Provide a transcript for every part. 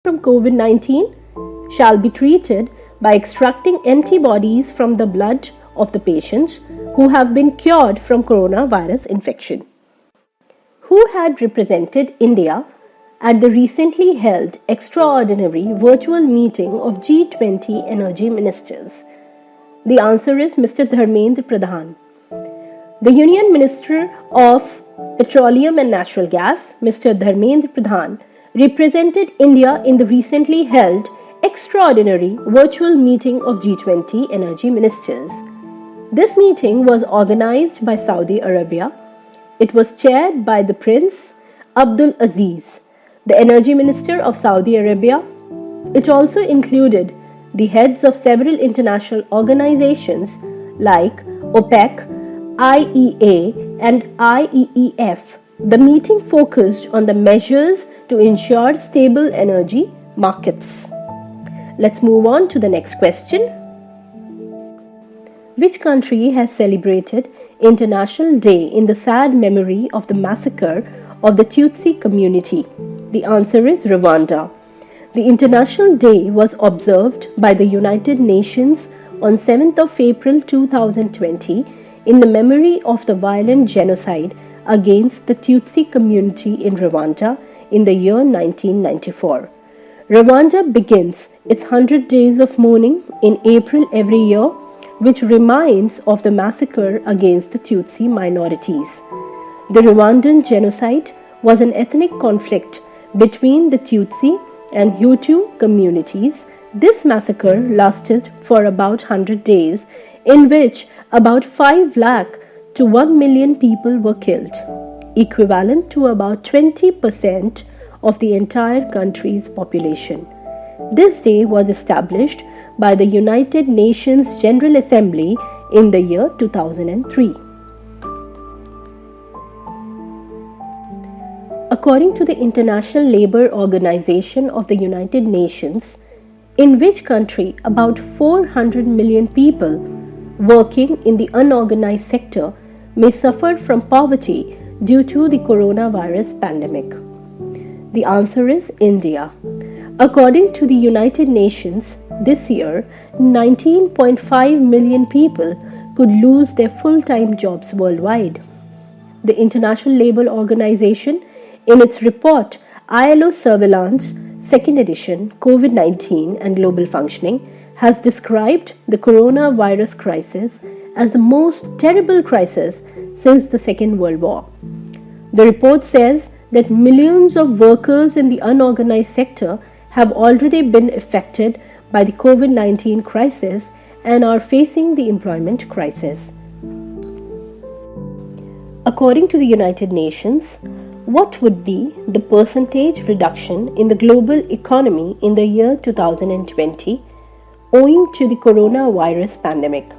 from COVID-19 shall be treated by extracting antibodies from the blood of the patients who have been cured from coronavirus infection. Who had represented India at the recently held extraordinary virtual meeting of G20 energy ministers? The answer is Mr. Dharmendra Pradhan. The Union Minister of Petroleum and Natural Gas, Mr. Dharmendra Pradhan, represented India in the recently held extraordinary virtual meeting of G20 energy ministers. This meeting was organized by Saudi Arabia. It was chaired by the Prince Abdul Aziz, the Energy Minister of Saudi Arabia. It also included the heads of several international organizations like OPEC, IEA, and IEEF. The meeting focused on the measures to ensure stable energy markets. Let's move on to the next question. Which country has celebrated International Day in the sad memory of the massacre of the Tutsi community? The answer is Rwanda. The International Day was observed by the United Nations on 7th of April 2020 in the memory of the violent genocide against the Tutsi community in Rwanda in the year 1994. Rwanda begins its 100 days of mourning in April every year, which reminds of the massacre against the Tutsi minorities. The Rwandan genocide was an ethnic conflict between the Tutsi and Hutu communities. This massacre lasted for about 100 days, in which about 5 lakh to 1 million people were killed, equivalent to about 20% of the entire country's population. This day was established by the United Nations General Assembly in the year 2003. According to the International Labour Organization of the United Nations, in which country about 400 million people working in the unorganized sector may suffer from poverty due to the coronavirus pandemic? The answer is India. According to the United Nations, this year 19.5 million people could lose their full-time jobs worldwide. The International Labour Organization, in its report ILO Surveillance, 2nd edition, COVID-19 and Global Functioning, has described the coronavirus crisis as the most terrible crisis since the Second World War. The report says that millions of workers in the unorganized sector have already been affected by the COVID-19 crisis and are facing the employment crisis. According to the United Nations, what would be the percentage reduction in the global economy in the year 2020 owing to the coronavirus pandemic?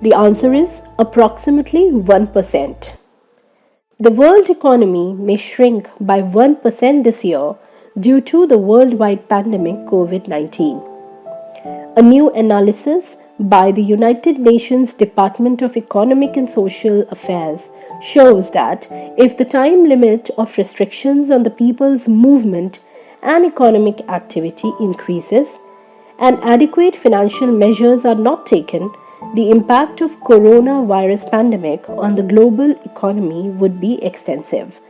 The answer is approximately 1%. The world economy may shrink by 1% this year due to the worldwide pandemic COVID-19. A new analysis by the United Nations Department of Economic and Social Affairs shows that if the time limit of restrictions on the people's movement and economic activity increases and adequate financial measures are not taken, the impact of coronavirus pandemic on the global economy would be extensive.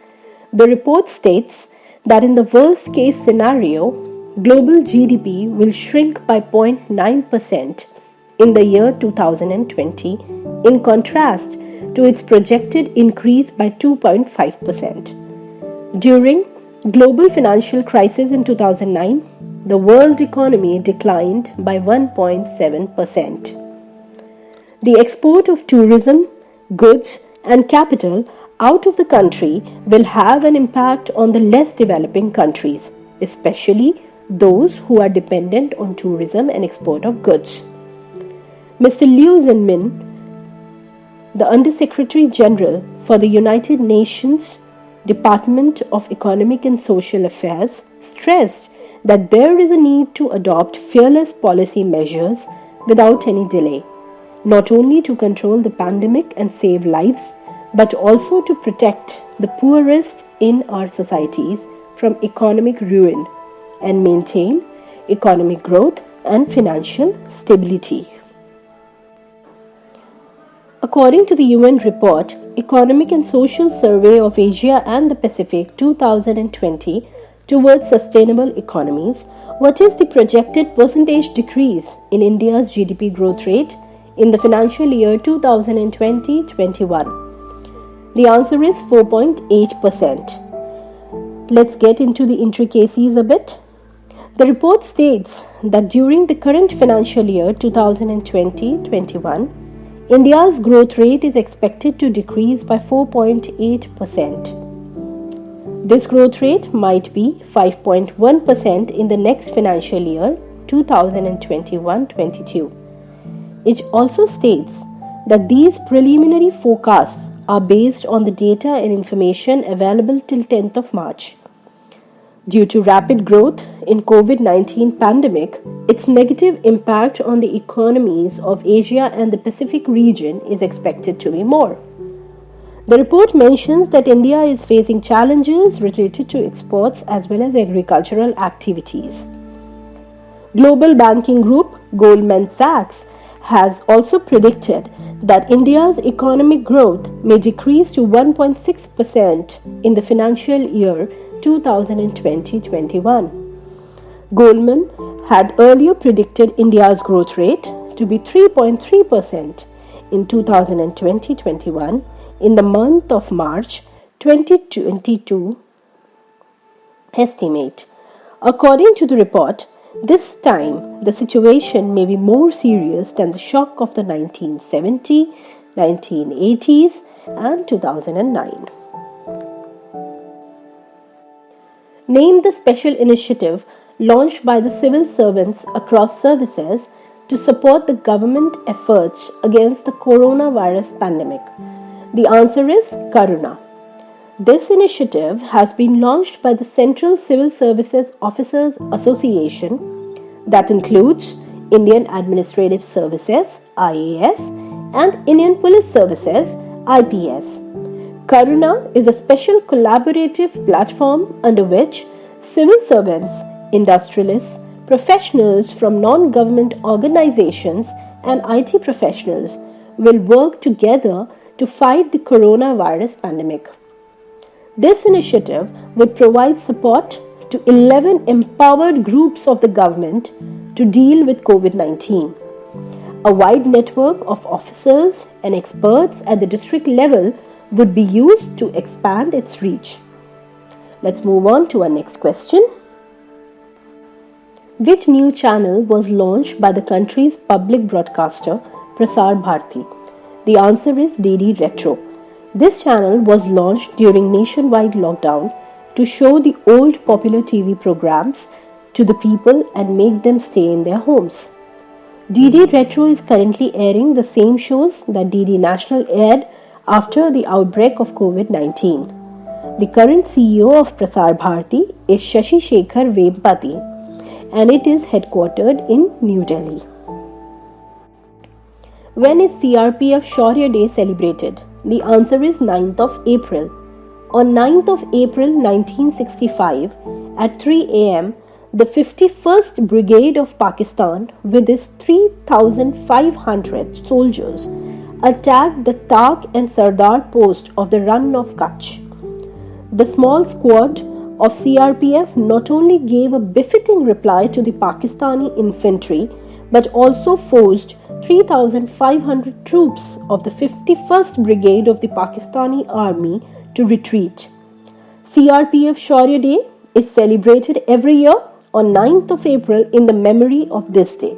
The report states that in the worst case scenario, global GDP will shrink by 0.9% in the year 2020, in contrast to its projected increase by 2.5%. During global financial crisis in 2009, the world economy declined by 1.7%. The export of tourism, goods, and capital out of the country will have an impact on the less developing countries, especially those who are dependent on tourism and export of goods. Mr. Liu Zhenmin, the Under-Secretary General for the United Nations Department of Economic and Social Affairs, stressed that there is a need to adopt fearless policy measures without any delay, not only to control the pandemic and save lives, but also to protect the poorest in our societies from economic ruin and maintain economic growth and financial stability. According to the UN report, Economic and Social Survey of Asia and the Pacific 2020 towards Sustainable Economies, what is the projected percentage decrease in India's GDP growth rate in the financial year 2020-21? The answer is 4.8%. Let's get into the intricacies a bit. The report states that during the current financial year 2020-21, India's growth rate is expected to decrease by 4.8%. This growth rate might be 5.1% in the next financial year 2021-22. It also states that these preliminary forecasts are based on the data and information available till 10th of March. Due to rapid growth in COVID-19 pandemic, its negative impact on the economies of Asia and the Pacific region is expected to be more. The report mentions that India is facing challenges related to exports as well as agricultural activities. Global banking group Goldman Sachs has also predicted that India's economic growth may decrease to 1.6% in the financial year 2020-21. Goldman had earlier predicted India's growth rate to be 3.3% in 2020-21 in the month of March 2022 estimate. According to the report, this time the situation may be more serious than the shock of the 1970, 1980s and 2009. Name the special initiative launched by the civil servants across services to support the government efforts against the coronavirus pandemic. The answer is Karuna. This initiative has been launched by the Central Civil Services Officers Association, that includes Indian Administrative Services (IAS) and Indian Police Services (IPS). Karuna is a special collaborative platform under which civil servants, industrialists, professionals from non-government organizations and IT professionals will work together to fight the coronavirus pandemic. This initiative would provide support to 11 empowered groups of the government to deal with COVID-19. A wide network of officers and experts at the district level would be used to expand its reach. Let's move on to our next question. Which new channel was launched by the country's public broadcaster, Prasar Bharati? The answer is DD Retro. This channel was launched during nationwide lockdown to show the old popular TV programs to the people and make them stay in their homes. DD Retro is currently airing the same shows that DD National aired after the outbreak of COVID-19. The current CEO of Prasar Bharati is Shashi Shekhar Vempati, and it is headquartered in New Delhi. When is CRPF Shaurya Day celebrated? The answer is 9th of April. On 9th of April 1965, at 3 a.m., the 51st Brigade of Pakistan with its 3,500 soldiers attacked the Tak and Sardar post of the Run of Kutch. The small squad of CRPF not only gave a befitting reply to the Pakistani infantry but also forced 3,500 troops of the 51st Brigade of the Pakistani Army to retreat. CRPF Shaurya Day is celebrated every year on 9th of April in the memory of this day.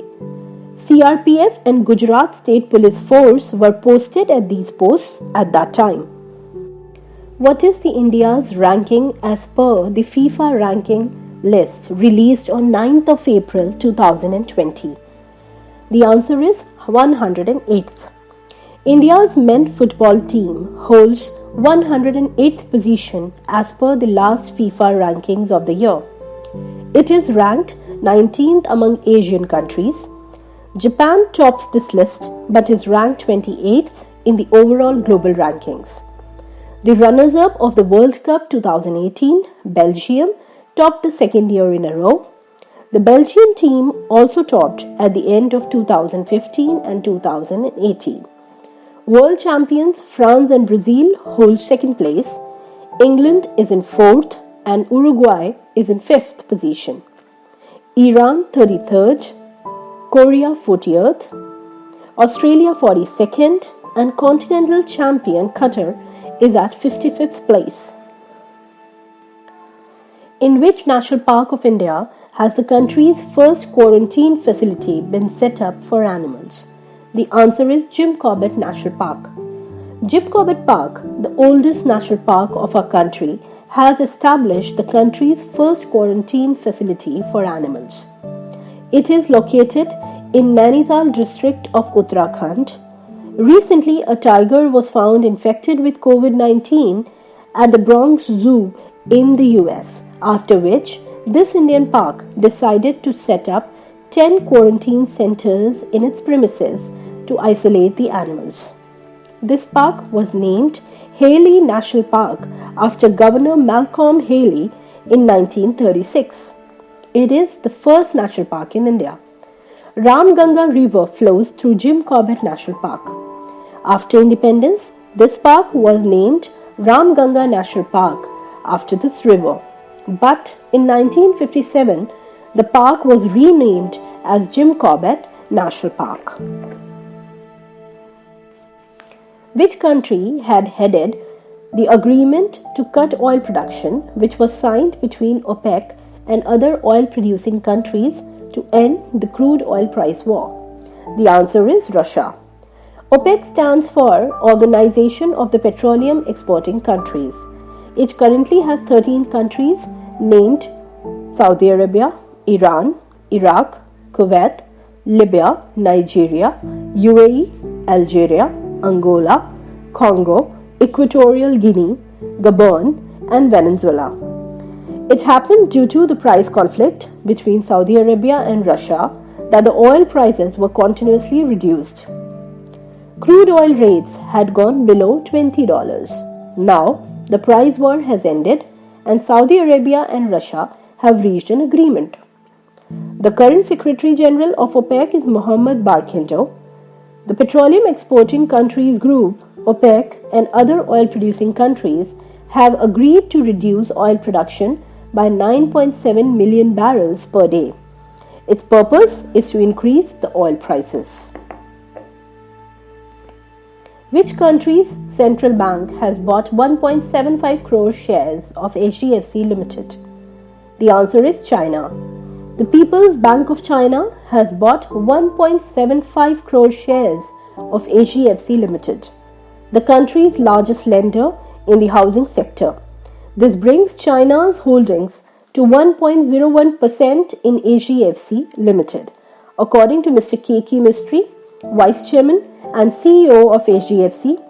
CRPF and Gujarat State Police Force were posted at these posts at that time. What is the India's ranking as per the FIFA ranking list released on 9th of April 2020? The answer is 108th. India's men's football team holds 108th position as per the last FIFA rankings of the year. It is ranked 19th among Asian countries. Japan tops this list but is ranked 28th in the overall global rankings. The runners-up of the World Cup 2018, Belgium, topped the second year in a row. The Belgian team also topped at the end of 2015 and 2018. World champions France and Brazil hold second place. England is in fourth and Uruguay is in fifth position. Iran 33rd, Korea 40th, Australia 42nd, and continental champion Qatar is at 55th place. In which national park of India has the country's first quarantine facility been set up for animals? The answer is Jim Corbett National Park. Jim Corbett Park, the oldest national park of our country, has established the country's first quarantine facility for animals. It is located in Nainital district of Uttarakhand. Recently, a tiger was found infected with COVID-19 at the Bronx Zoo in the US, after which this Indian park decided to set up 10 quarantine centers in its premises to isolate the animals. This park was named Haley National Park after Governor Malcolm Haley in 1936. It is the first national park in India. Ramganga River flows through Jim Corbett National Park. After independence, this park was named Ramganga National Park after this river. But in 1957, the park was renamed as Jim Corbett National Park. Which country had headed the agreement to cut oil production, which was signed between OPEC and other oil-producing countries to end the crude oil price war? The answer is Russia. OPEC stands for Organization of the Petroleum Exporting Countries. It currently has 13 countries named Saudi Arabia, Iran, Iraq, Kuwait, Libya, Nigeria, UAE, Algeria, Angola, Congo, Equatorial Guinea, Gabon, and Venezuela. It happened due to the price conflict between Saudi Arabia and Russia that the oil prices were continuously reduced. Crude oil rates had gone below $20. Now, the price war has ended and Saudi Arabia and Russia have reached an agreement. The current Secretary General of OPEC is Mohammed Barkindo. The Petroleum Exporting Countries Group, OPEC, and other oil-producing countries have agreed to reduce oil production by 9.7 million barrels per day. Its purpose is to increase the oil prices. Which country's central bank has bought 1.75 crore shares of HDFC Limited? The answer is China. The People's Bank of China has bought 1.75 crore shares of HDFC Limited, the country's largest lender in the housing sector. This brings China's holdings to 1.01% in HDFC Limited, according to Mr. K.K. Mistry, Vice Chairman and CEO of HDFC.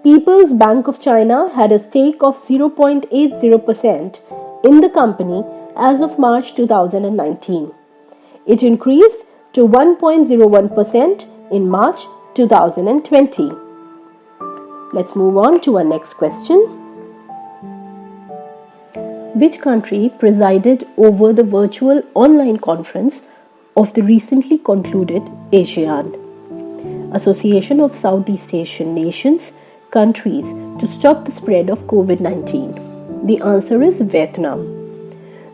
People's Bank of China had a stake of 0.80% in the company as of March 2019. It increased to 1.01% in March 2020. Let's move on to our next question. Which country presided over the virtual online conference of the recently concluded ASEAN, Association of Southeast Asian Nations, countries to stop the spread of COVID-19? The answer is Vietnam.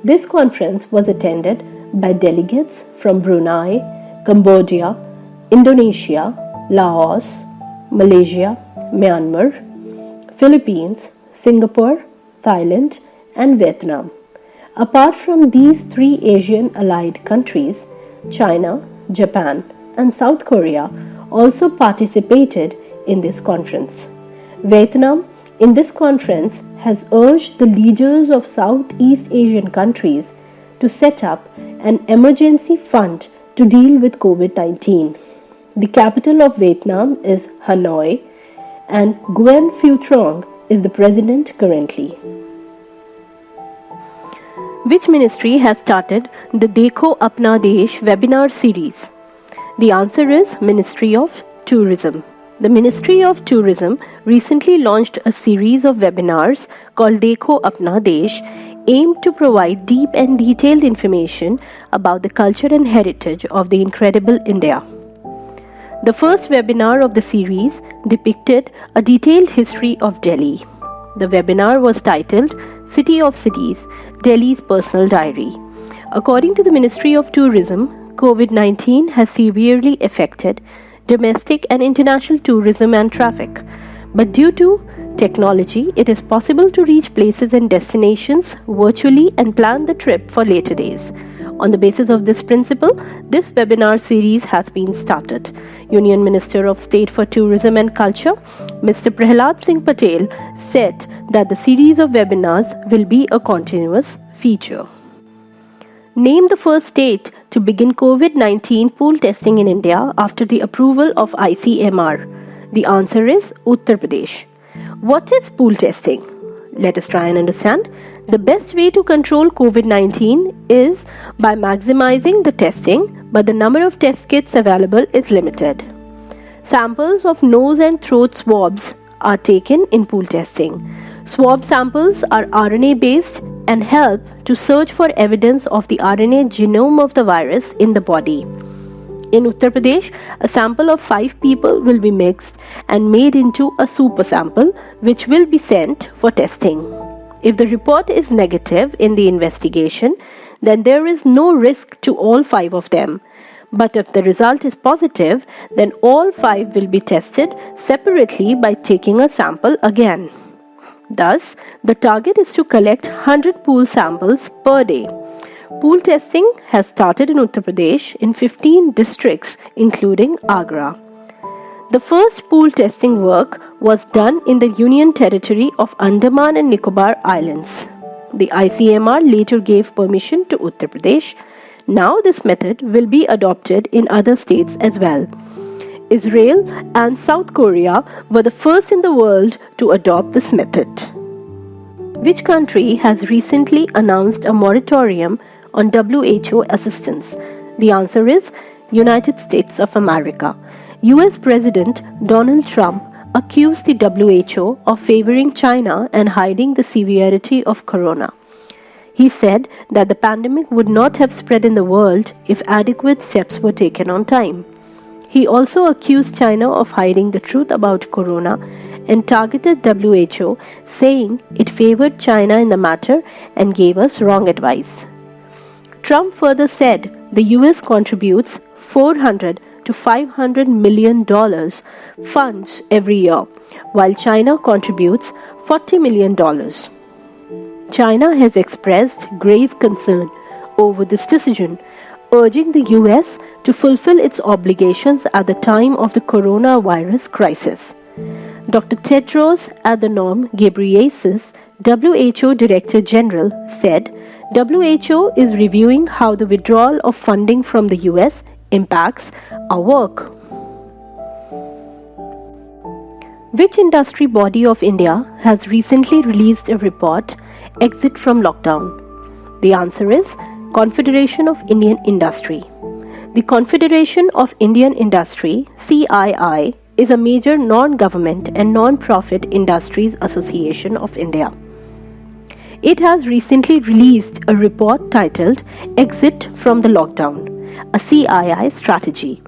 This conference was attended by delegates from Brunei, Cambodia, Indonesia, Laos, Malaysia, Myanmar, Philippines, Singapore, Thailand, and Vietnam. Apart from these three Asian allied countries, China, Japan, and South Korea also participated in this conference. Vietnam, in this conference, has urged the leaders of Southeast Asian countries to set up an emergency fund to deal with COVID-19. The capital of Vietnam is Hanoi, and Nguyen Phu Trong is the president currently. Which ministry has started the Dekho Apna Desh webinar series? The answer is Ministry of Tourism. The Ministry of Tourism recently launched a series of webinars called Dekho Apna Desh, aimed to provide deep and detailed information about the culture and heritage of the incredible India. The first webinar of the series depicted a detailed history of Delhi. The webinar was titled City of Cities, Delhi's Personal Diary. According to the Ministry of Tourism, COVID-19 has severely affected domestic and international tourism and traffic. But due to technology, it is possible to reach places and destinations virtually and plan the trip for later days. On the basis of this principle, this webinar series has been started. Union Minister of State for Tourism and Culture, Mr. Prahlad Singh Patel, said that the series of webinars will be a continuous feature. Name the first state to begin COVID-19 pool testing in India after the approval of ICMR. The answer is Uttar Pradesh. What is pool testing? Let us try and understand. The best way to control COVID-19 is by maximizing the testing, but the number of test kits available is limited. Samples of nose and throat swabs are taken in pool testing. Swab samples are RNA-based and help to search for evidence of the RNA genome of the virus in the body. In Uttar Pradesh, a sample of 5 people will be mixed and made into a super sample, which will be sent for testing. If the report is negative in the investigation, then there is no risk to all 5 of them. But if the result is positive, then all 5 will be tested separately by taking a sample again. Thus, the target is to collect 100 pool samples per day. Pool testing has started in Uttar Pradesh in 15 districts, including Agra. The first pool testing work was done in the Union Territory of Andaman and Nicobar Islands. The ICMR later gave permission to Uttar Pradesh. Now this method will be adopted in other states as well. Israel and South Korea were the first in the world to adopt this method. Which country has recently announced a moratorium on WHO assistance? The answer is United States of America. US President Donald Trump accused the WHO of favoring China and hiding the severity of corona. He said that the pandemic would not have spread in the world if adequate steps were taken on time. He also accused China of hiding the truth about corona and targeted WHO, saying it favored China in the matter and gave us wrong advice. Trump further said the US contributes $400 to $500 million funds every year, while China contributes $40 million. China has expressed grave concern over this decision, urging the US to fulfill its obligations at the time of the coronavirus crisis. Dr. Tedros Adhanom Ghebreyesus, WHO Director General, said WHO is reviewing how the withdrawal of funding from the US impacts our work. Which industry body of India has recently released a report, Exit from Lockdown? The answer is Confederation of Indian Industry. The Confederation of Indian Industry, CII, is a major non-government and non-profit industries association of India. It has recently released a report titled Exit from the Lockdown, a CII strategy.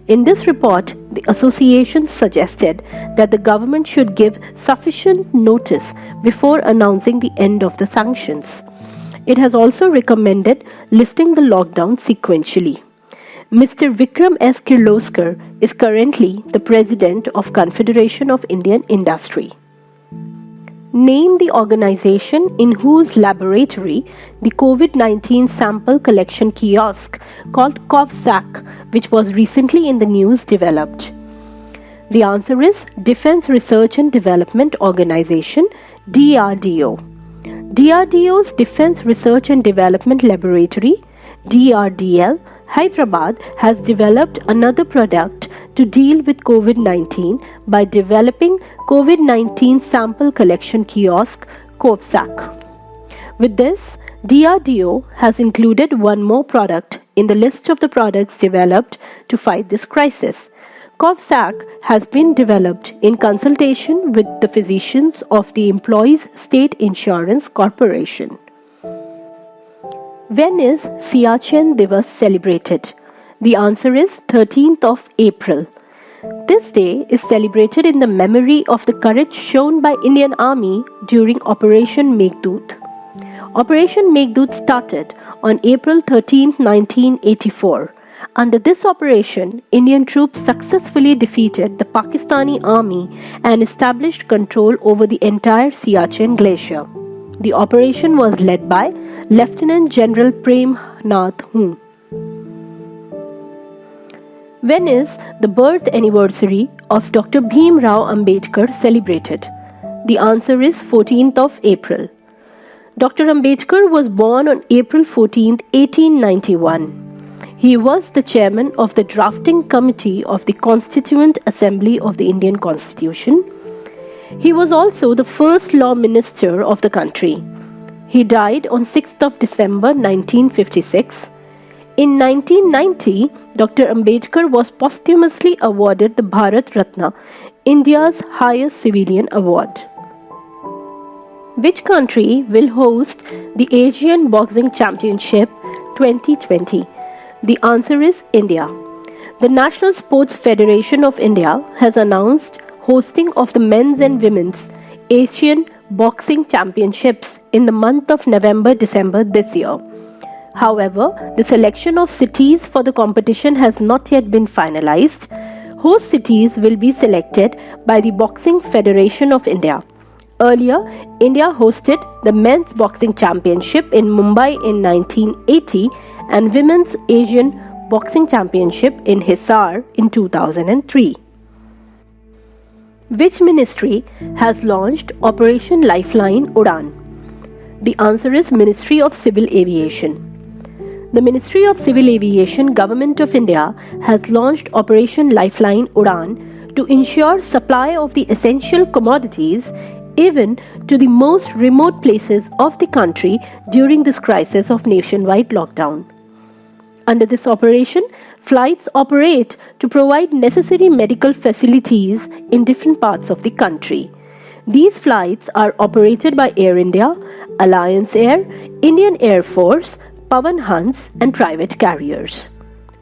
In this report, the association suggested that the government should give sufficient notice before announcing the end of the sanctions. It has also recommended lifting the lockdown sequentially. Mr. Vikram S. Kirloskar is currently the president of Confederation of Indian Industry. Name the organization in whose laboratory the COVID-19 sample collection kiosk called COVSAC, which was recently in the news, developed. The answer is Defense Research and Development Organization, DRDO. DRDO's Defense Research and Development Laboratory, DRDL, Hyderabad has developed another product to deal with COVID-19 by developing COVID-19 sample collection kiosk, COVSAC. With this, DRDO has included one more product in the list of the products developed to fight this crisis. COVSAC has been developed in consultation with the physicians of the Employees State Insurance Corporation. When is Siachen Divas celebrated? The answer is 13th of April. This day is celebrated in the memory of the courage shown by Indian Army during Operation Meghdoot. Operation Meghdoot started on April 13, 1984. Under this operation, Indian troops successfully defeated the Pakistani army and established control over the entire Siachen Glacier. The operation was led by Lieutenant General Prem Nath Hun. When is the birth anniversary of Dr. Bhim Rao Ambedkar celebrated? The answer is 14th of April. Dr. Ambedkar was born on April 14, 1891. He was the chairman of the drafting committee of the Constituent Assembly of the Indian Constitution. He was also the first law minister of the country. He died on 6th of December 1956. In 1990, Dr. Ambedkar was posthumously awarded the Bharat Ratna, India's highest civilian award. Which country will host the Asian Boxing Championship 2020? The answer is India. The National Sports Federation of India has announced hosting of the men's and women's Asian Boxing Championships in the month of November-December this year. However, the selection of cities for the competition has not yet been finalized. Host cities will be selected by the Boxing Federation of India. Earlier, India hosted the Men's Boxing Championship in Mumbai in 1980 and Women's Asian Boxing Championship in Hisar in 2003. Which ministry has launched Operation Lifeline Udan? The answer is Ministry of Civil Aviation. The Ministry of Civil Aviation, Government of India, has launched Operation Lifeline Udan to ensure supply of the essential commodities even to the most remote places of the country during this crisis of nationwide lockdown. Under this operation, flights operate to provide necessary medical facilities in different parts of the country. These flights are operated by Air India, Alliance Air, Indian Air Force, Pawan Hans, and private carriers.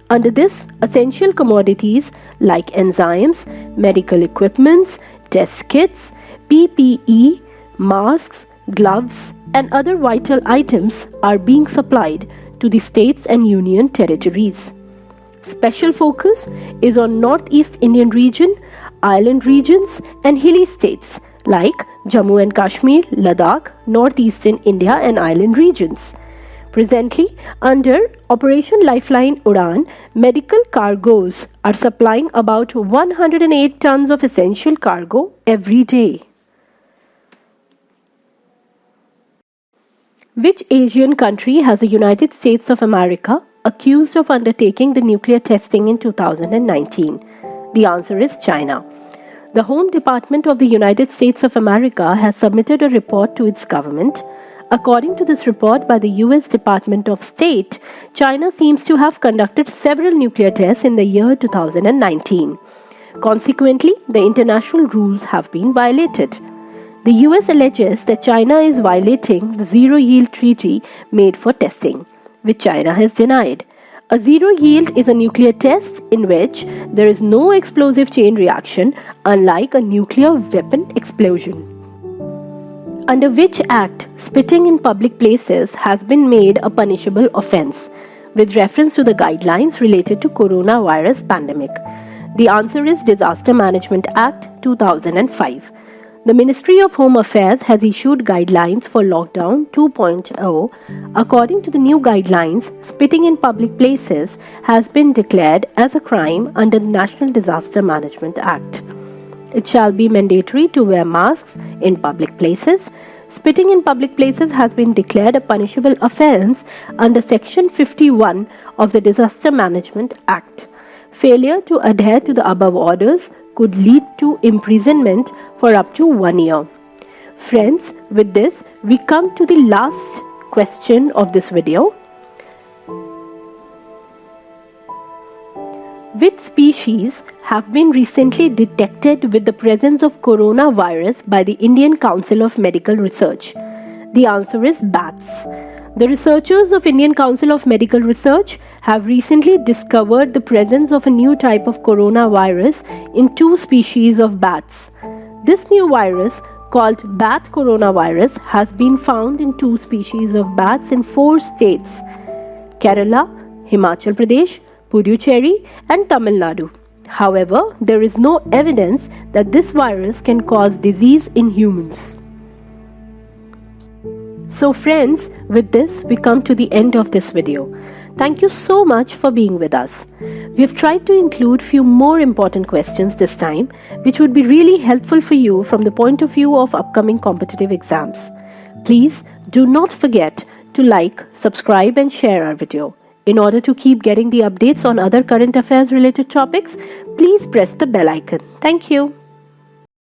Under this, essential commodities like enzymes, medical equipments, test kits, PPE, masks, gloves, and other vital items are being supplied to the states and union territories. Special focus is on Northeast Indian region, island regions, and hilly states like Jammu and Kashmir, Ladakh, Northeastern India, and island regions. Presently, under Operation Lifeline Udan, medical cargoes are supplying about 108 tons of essential cargo every day. Which Asian country has the United States of America accused of undertaking the nuclear testing in 2019? The answer is China. The Home Department of the United States of America has submitted a report to its government. According to this report by the US Department of State, China seems to have conducted several nuclear tests in the year 2019. Consequently, the international rules have been violated. The US alleges that China is violating the Zero Yield Treaty made for testing, which China has denied. A zero yield is a nuclear test in which there is no explosive chain reaction, unlike a nuclear weapon explosion. Under which act spitting in public places has been made a punishable offence, with reference to the guidelines related to coronavirus pandemic? The answer is Disaster Management Act 2005. The Ministry of Home Affairs has issued guidelines for Lockdown 2.0. According to the new guidelines, spitting in public places has been declared as a crime under the National Disaster Management Act. It shall be mandatory to wear masks in public places. Spitting in public places has been declared a punishable offence under Section 51 of the Disaster Management Act. Failure to adhere to the above orders could lead to imprisonment for up to 1 year. Friends, with this, we come to the last question of this video. Which species have been recently detected with the presence of coronavirus by the Indian Council of Medical Research? The answer is bats. The researchers of Indian Council of Medical Research have recently discovered the presence of a new type of coronavirus in 2 species of bats. This new virus, called bat coronavirus, has been found in 2 species of bats in 4 states: Kerala, Himachal Pradesh, Puducherry, and Tamil Nadu. However, there is no evidence that this virus can cause disease in humans. So friends, with this we come to the end of this video. Thank you so much for being with us. We have tried to include few more important questions this time, which would be really helpful for you from the point of view of upcoming competitive exams. Please do not forget to like, subscribe and share our video. In order to keep getting the updates on other current affairs related topics, please press the bell icon. Thank you.